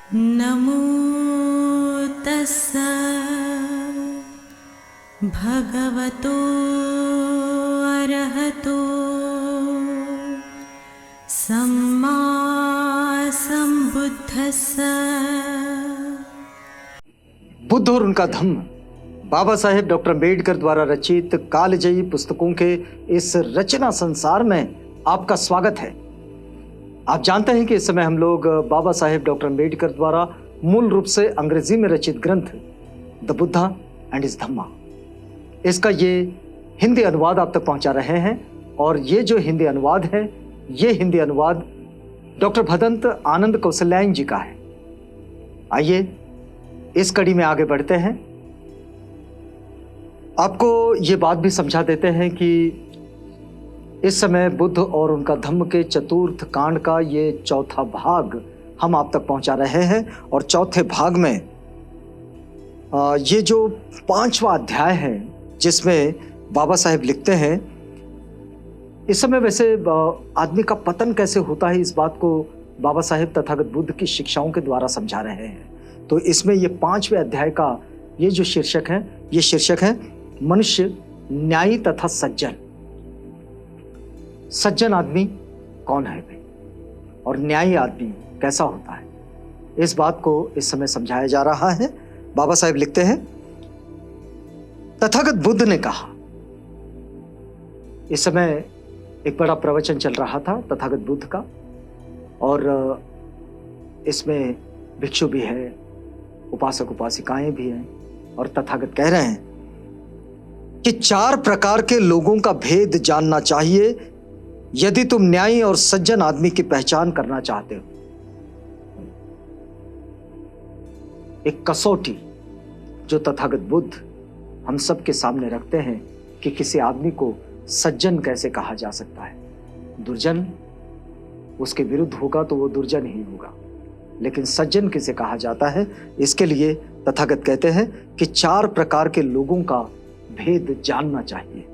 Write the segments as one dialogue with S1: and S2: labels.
S1: नमो तस्स भगवतो अरहतो सम्मा सम्बुद्धस्स।
S2: बुद्ध और उनका धम्म बाबा साहेब डॉक्टर अम्बेडकर द्वारा रचित कालजयी पुस्तकों के इस रचना संसार में आपका स्वागत है। आप जानते हैं कि इस समय हम लोग बाबा साहेब डॉक्टर अम्बेडकर द्वारा मूल रूप से अंग्रेजी में रचित ग्रंथ द बुद्धा एंड हिज धम्मा, इसका ये हिंदी अनुवाद आप तक पहुंचा रहे हैं। और ये जो हिंदी अनुवाद है, ये हिंदी अनुवाद डॉक्टर भदंत आनंद कौशल्यायन जी का है। आइए इस कड़ी में आगे बढ़ते हैं। आपको ये बात भी समझा देते हैं कि इस समय बुद्ध और उनका धम्म के चतुर्थ कांड का ये चौथा भाग हम आप तक पहुंचा रहे हैं। और चौथे भाग में ये जो पांचवा अध्याय है जिसमें बाबा साहेब लिखते हैं, इस समय वैसे आदमी का पतन कैसे होता है, इस बात को बाबा साहेब तथागत बुद्ध की शिक्षाओं के द्वारा समझा रहे हैं। तो इसमें ये पांचवें अध्याय का ये जो शीर्षक है, ये शीर्षक है मनुष्य न्यायी तथा सज्जन। सज्जन आदमी कौन है भाई, और न्यायी आदमी कैसा होता है, इस बात को इस समय समझाया जा रहा है। बाबा साहेब लिखते हैं, तथागत बुद्ध ने कहा। इस समय एक बड़ा प्रवचन चल रहा था तथागत बुद्ध का, और इसमें भिक्षु भी है, उपासक उपासिकाएं भी हैं, और तथागत कह रहे हैं कि 4 प्रकार के लोगों का भेद जानना चाहिए यदि तुम न्यायी और सज्जन आदमी की पहचान करना चाहते हो। एक कसौटी जो तथागत बुद्ध हम सब के सामने रखते हैं कि किसी आदमी को सज्जन कैसे कहा जा सकता है। दुर्जन उसके विरुद्ध होगा तो वो दुर्जन ही होगा, लेकिन सज्जन किसे कहा जाता है, इसके लिए तथागत कहते हैं कि 4 प्रकार के लोगों का भेद जानना चाहिए।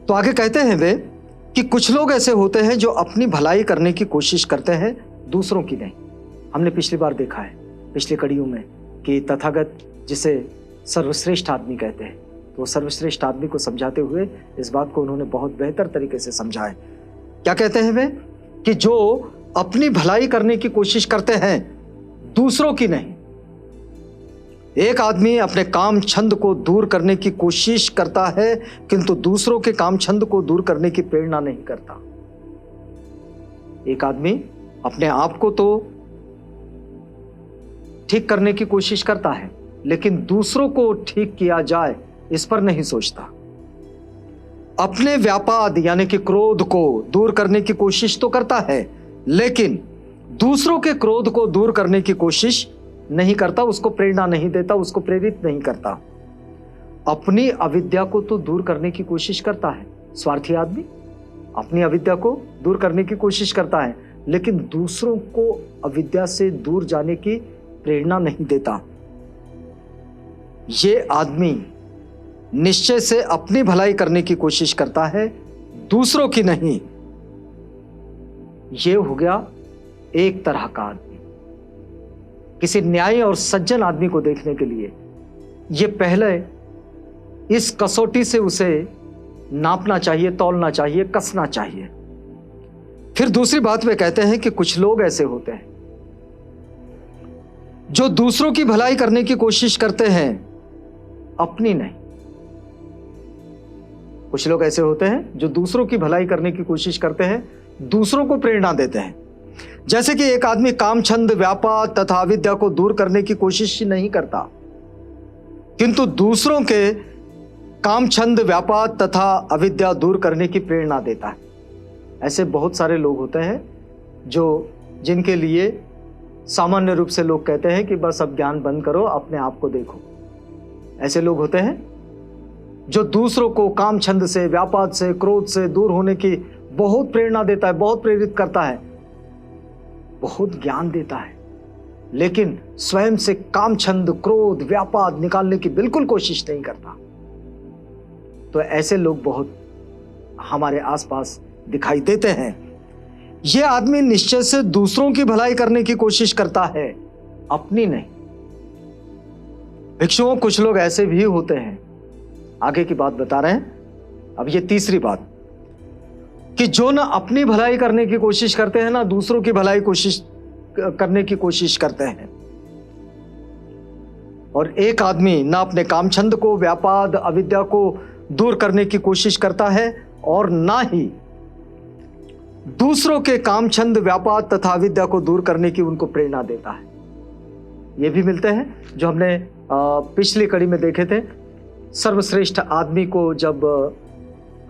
S2: तो आगे कहते हैं वे कि कुछ लोग ऐसे होते हैं जो अपनी भलाई करने की कोशिश करते हैं, दूसरों की नहीं। हमने पिछली बार देखा है, पिछली कड़ियों में, कि तथागत जिसे सर्वश्रेष्ठ आदमी कहते हैं, तो सर्वश्रेष्ठ आदमी को समझाते हुए इस बात को उन्होंने बहुत बेहतर तरीके से समझाया। क्या कहते हैं वे कि जो अपनी भलाई करने की कोशिश करते हैं, दूसरों की नहीं। एक आदमी अपने काम छंद को दूर करने की कोशिश करता है, किंतु दूसरों के काम छंद को दूर करने की प्रेरणा नहीं करता। एक आदमी अपने आप को तो ठीक करने की कोशिश करता है, लेकिन दूसरों को ठीक किया जाए इस पर नहीं सोचता। अपने व्यापाद यानी कि क्रोध को दूर करने की कोशिश तो करता है, लेकिन दूसरों के क्रोध को दूर करने की कोशिश नहीं करता, उसको प्रेरणा नहीं देता, उसको प्रेरित नहीं करता। अपनी अविद्या को तो दूर करने की कोशिश करता है। स्वार्थी आदमी अपनी अविद्या को दूर करने की कोशिश करता है, लेकिन दूसरों को अविद्या से दूर जाने की प्रेरणा नहीं देता। ये आदमी निश्चय से अपनी भलाई करने की कोशिश करता है, दूसरों की नहीं। ये हो गया एक तरह का आदमी। किसी न्यायी और सज्जन आदमी को देखने के लिए ये पहले इस कसौटी से उसे नापना चाहिए, तौलना चाहिए, कसना चाहिए। फिर दूसरी बात वे कहते हैं कि कुछ लोग ऐसे होते हैं जो दूसरों की भलाई करने की कोशिश करते हैं, अपनी नहीं। कुछ लोग ऐसे होते हैं जो दूसरों की भलाई करने की कोशिश करते हैं, दूसरों को प्रेरणा देते हैं। जैसे कि एक आदमी कामछंद, व्यापार तथा अविद्या को दूर करने की कोशिश नहीं करता, किंतु दूसरों के कामछंद, व्यापार तथा अविद्या दूर करने की प्रेरणा देता है। ऐसे बहुत सारे लोग होते हैं जिनके लिए सामान्य रूप से लोग कहते हैं कि बस अब ज्ञान बंद करो, अपने आप को देखो। ऐसे लोग होते हैं जो दूसरों को कामछंद से, व्यापार से, क्रोध से दूर होने की बहुत प्रेरणा देता है, बहुत प्रेरित करता है, बहुत ज्ञान देता है, लेकिन स्वयं से कामछंद, क्रोध, व्यापार निकालने की बिल्कुल कोशिश नहीं करता। तो ऐसे लोग बहुत हमारे आसपास दिखाई देते हैं। ये आदमी निश्चय से दूसरों की भलाई करने की कोशिश करता है, अपनी नहीं। भिक्षुओं, कुछ लोग ऐसे भी होते हैं, आगे की बात बता रहे हैं। अब ये तीसरी बात कि जो ना अपनी भलाई करने की कोशिश करते हैं ना दूसरों की भलाई करने की कोशिश करते हैं। और एक आदमी ना अपने कामछंद को, व्यापाद, अविद्या को दूर करने की कोशिश करता है और ना ही दूसरों के कामछंद, व्यापाद तथा अविद्या को दूर करने की उनको प्रेरणा देता है। ये भी मिलते हैं जो हमने पिछली कड़ी में देखे थे। सर्वश्रेष्ठ आदमी को जब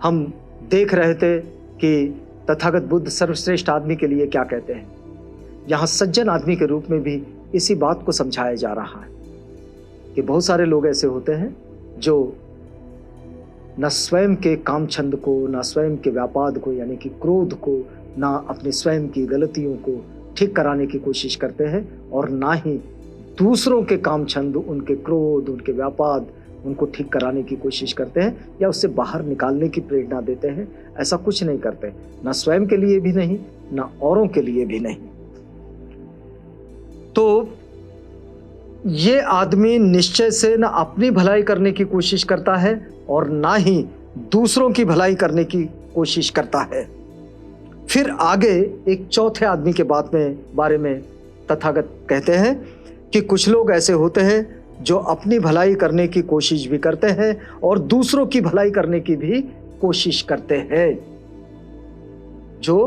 S2: हम देख रहे थे कि तथागत बुद्ध सर्वश्रेष्ठ आदमी के लिए क्या कहते हैं, यहां सज्जन आदमी के रूप में भी इसी बात को समझाया जा रहा है कि बहुत सारे लोग ऐसे होते हैं जो न स्वयं के कामछंद को, न स्वयं के व्यापाद को यानी कि क्रोध को, ना अपने स्वयं की गलतियों को ठीक कराने की कोशिश करते हैं और ना ही दूसरों के कामछंद, उनके क्रोध, उनके व्यापाद, उनको ठीक कराने की कोशिश करते हैं या उससे बाहर निकालने की प्रेरणा देते हैं। ऐसा कुछ नहीं करते, ना स्वयं के लिए भी नहीं, ना औरों के लिए भी नहीं। तो ये आदमी निश्चय से न अपनी भलाई करने की कोशिश करता है और ना ही दूसरों की भलाई करने की कोशिश करता है। फिर आगे एक चौथे आदमी के बारे में तथागत कहते हैं कि कुछ लोग ऐसे होते हैं जो अपनी भलाई करने की कोशिश भी करते हैं और दूसरों की भलाई करने की भी कोशिश करते हैं। जो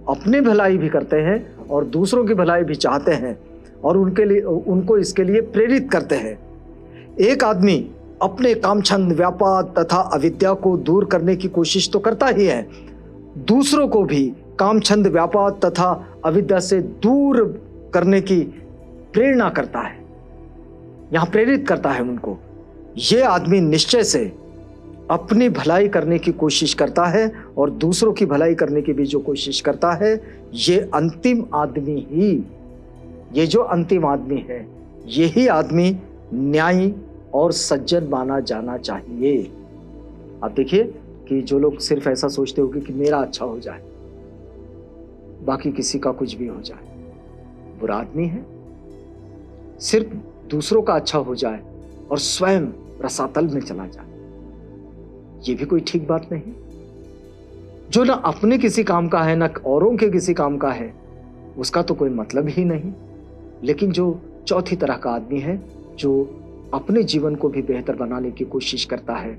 S2: अपनी भलाई भी करते हैं और दूसरों की भलाई भी चाहते हैं और उनको इसके लिए प्रेरित करते हैं। एक आदमी अपने कामछंद, व्यापाद तथा अविद्या को दूर करने की कोशिश तो करता ही है, दूसरों को भी कामछंद, व्यापाद तथा अविद्या से दूर करने की प्रेरणा करता है, यहां प्रेरित करता है उनको। यह आदमी निश्चय से अपनी भलाई करने की कोशिश करता है और दूसरों की भलाई करने की भी जो कोशिश करता है, ये अंतिम आदमी ही, ये जो अंतिम आदमी है, यही आदमी न्यायी और सज्जन माना जाना चाहिए। आप देखिए कि जो लोग सिर्फ ऐसा सोचते हो कि मेरा अच्छा हो जाए, बाकी किसी का कुछ भी हो जाए, बुरा आदमी है। सिर्फ दूसरों का अच्छा हो जाए और स्वयं रसातल में चला जाए, ये भी कोई ठीक बात नहीं। जो ना अपने किसी काम का है ना औरों के किसी काम का है, उसका तो कोई मतलब ही नहीं। लेकिन जो चौथी तरह का आदमी है, जो अपने जीवन को भी बेहतर बनाने की कोशिश करता है,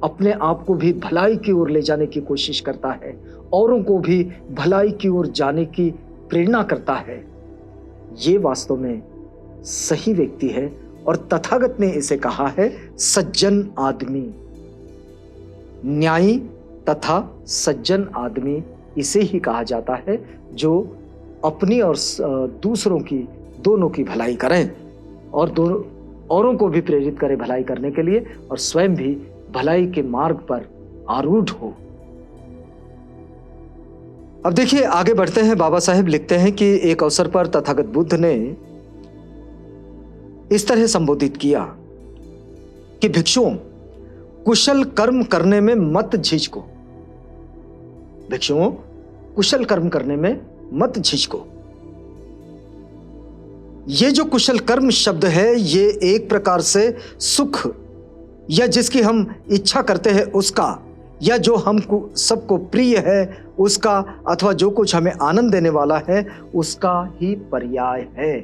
S2: अपने आप को भी भलाई की ओर ले जाने की कोशिश करता है, औरों को भी भलाई की ओर जाने की प्रेरणा करता है, ये वास्तव में सही व्यक्ति है। और तथागत ने इसे कहा है सज्जन आदमी। न्यायी तथा सज्जन आदमी इसे ही कहा जाता है जो अपनी और दूसरों की, दोनों की भलाई करें और दोनों औरों को भी प्रेरित करे भलाई करने के लिए और स्वयं भी भलाई के मार्ग पर आरूढ़ हो। अब देखिए आगे बढ़ते हैं। बाबा साहेब लिखते हैं कि एक अवसर पर तथागत बुद्ध ने इस तरह संबोधित किया कि भिक्षुओं, कुशल कर्म करने में मत झिझको। भिक्षुओं, कुशल कर्म करने में मत झिझको। ये जो कुशल कर्म शब्द है, ये एक प्रकार से सुख या जिसकी हम इच्छा करते हैं उसका, या जो हमको सबको प्रिय है उसका, अथवा जो कुछ हमें आनंद देने वाला है उसका ही पर्याय है।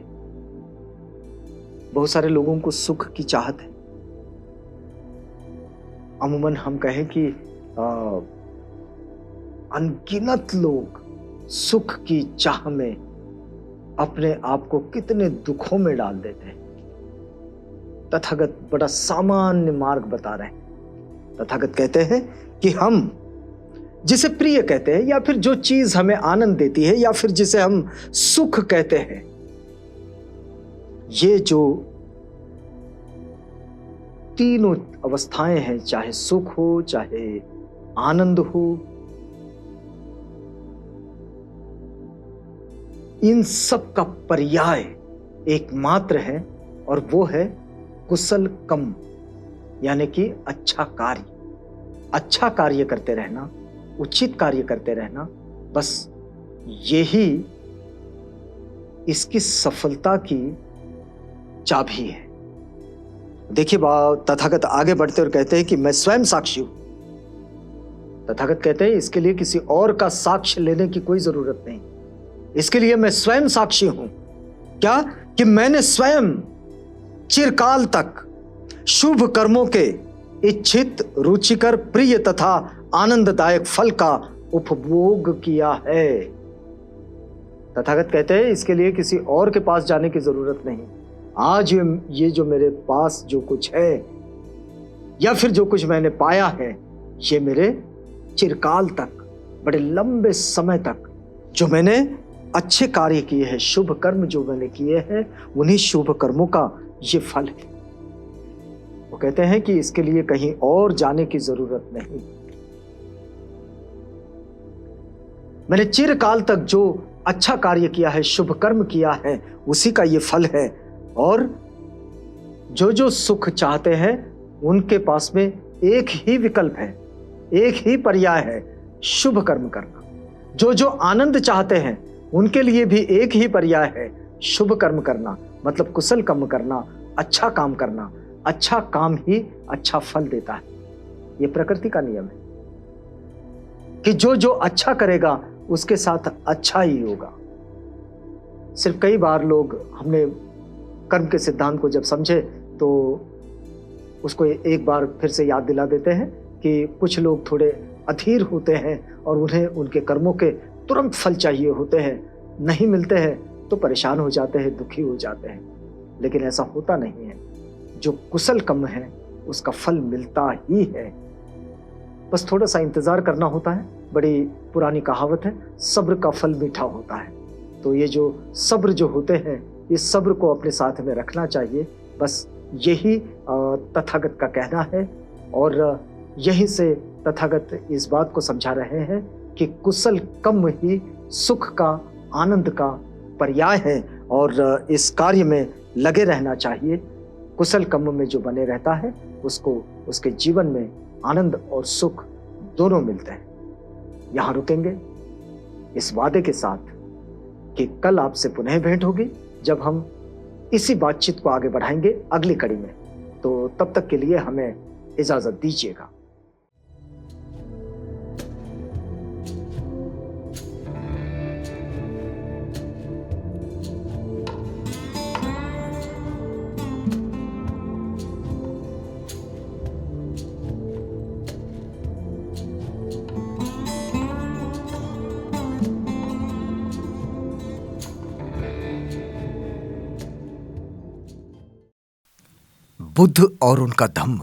S2: बहुत सारे लोगों को सुख की चाहत है। अमूमन हम कहें कि अनगिनत लोग सुख की चाह में अपने आप को कितने दुखों में डाल देते हैं। तथागत बड़ा सामान्य मार्ग बता रहे हैं। तथागत कहते हैं कि हम जिसे प्रिय कहते हैं, या फिर जो चीज हमें आनंद देती है, या फिर जिसे हम सुख कहते हैं, ये जो तीनों अवस्थाएं हैं, चाहे सुख हो, चाहे आनंद हो, इन सब का पर्याय एकमात्र है और वो है कुशल कर्म, यानी कि अच्छा कार्य। अच्छा कार्य करते रहना, उचित कार्य करते रहना, बस यही इसकी सफलता की चाबी है। देखिए तथागत आगे बढ़ते और कहते हैं कि मैं स्वयं साक्षी हूं। तथागत कहते हैं इसके लिए किसी और का साक्ष्य लेने की कोई जरूरत नहीं। इसके लिए मैं स्वयं साक्षी हूं। क्या? कि मैंने स्वयं चिरकाल तक शुभ कर्मों के इच्छित, रुचिकर, प्रिय तथा आनंददायक फल का उपभोग किया है। तथागत कहते हैं इसके लिए किसी और के पास जाने की जरूरत नहीं। आज ये जो मेरे पास जो कुछ है या फिर जो कुछ मैंने पाया है, ये मेरे चिरकाल तक, बड़े लंबे समय तक जो मैंने अच्छे कार्य किए हैं, शुभ कर्म जो मैंने किए हैं, उन्हीं शुभ कर्मों का ये फल है। वो कहते हैं कि इसके लिए कहीं और जाने की जरूरत नहीं। मैंने चिरकाल तक जो अच्छा कार्य किया है, शुभ कर्म किया है, उसी का ये फल है। और जो जो सुख चाहते हैं उनके पास में एक ही विकल्प है, एक ही पर्याय है, शुभ कर्म करना। जो जो आनंद चाहते हैं उनके लिए भी एक ही पर्याय है, शुभ कर्म करना, मतलब कुशल कर्म करना, अच्छा काम करना। अच्छा काम ही अच्छा फल देता है। यह प्रकृति का नियम है कि जो जो अच्छा करेगा उसके साथ अच्छा ही होगा। सिर्फ कई बार लोग हमने कर्म के सिद्धांत को जब समझे तो उसको एक बार फिर से याद दिला देते हैं कि कुछ लोग थोड़े अधीर होते हैं और उन्हें उनके कर्मों के तुरंत फल चाहिए होते हैं, नहीं मिलते हैं तो परेशान हो जाते हैं, दुखी हो जाते हैं। लेकिन ऐसा होता नहीं है। जो कुशल कर्म है उसका फल मिलता ही है, बस थोड़ा सा इंतजार करना होता है। बड़ी पुरानी कहावत है, सब्र का फल मीठा होता है। तो ये जो सब्र जो होते हैं, इस सब्र को अपने साथ में रखना चाहिए। बस यही तथागत का कहना है। और यहीं से तथागत इस बात को समझा रहे हैं कि कुशल कर्म ही सुख का, आनंद का पर्याय है और इस कार्य में लगे रहना चाहिए। कुशल कर्म में जो बने रहता है उसको उसके जीवन में आनंद और सुख दोनों मिलते हैं। यहां रुकेंगे इस वादे के साथ कि कल आपसे पुनः भेंट होगी, जब हम इसी बातचीत को आगे बढ़ाएंगे अगली कड़ी में। तो तब तक के लिए हमें इजाजत दीजिएगा।
S3: बुद्ध और उनका धम्म।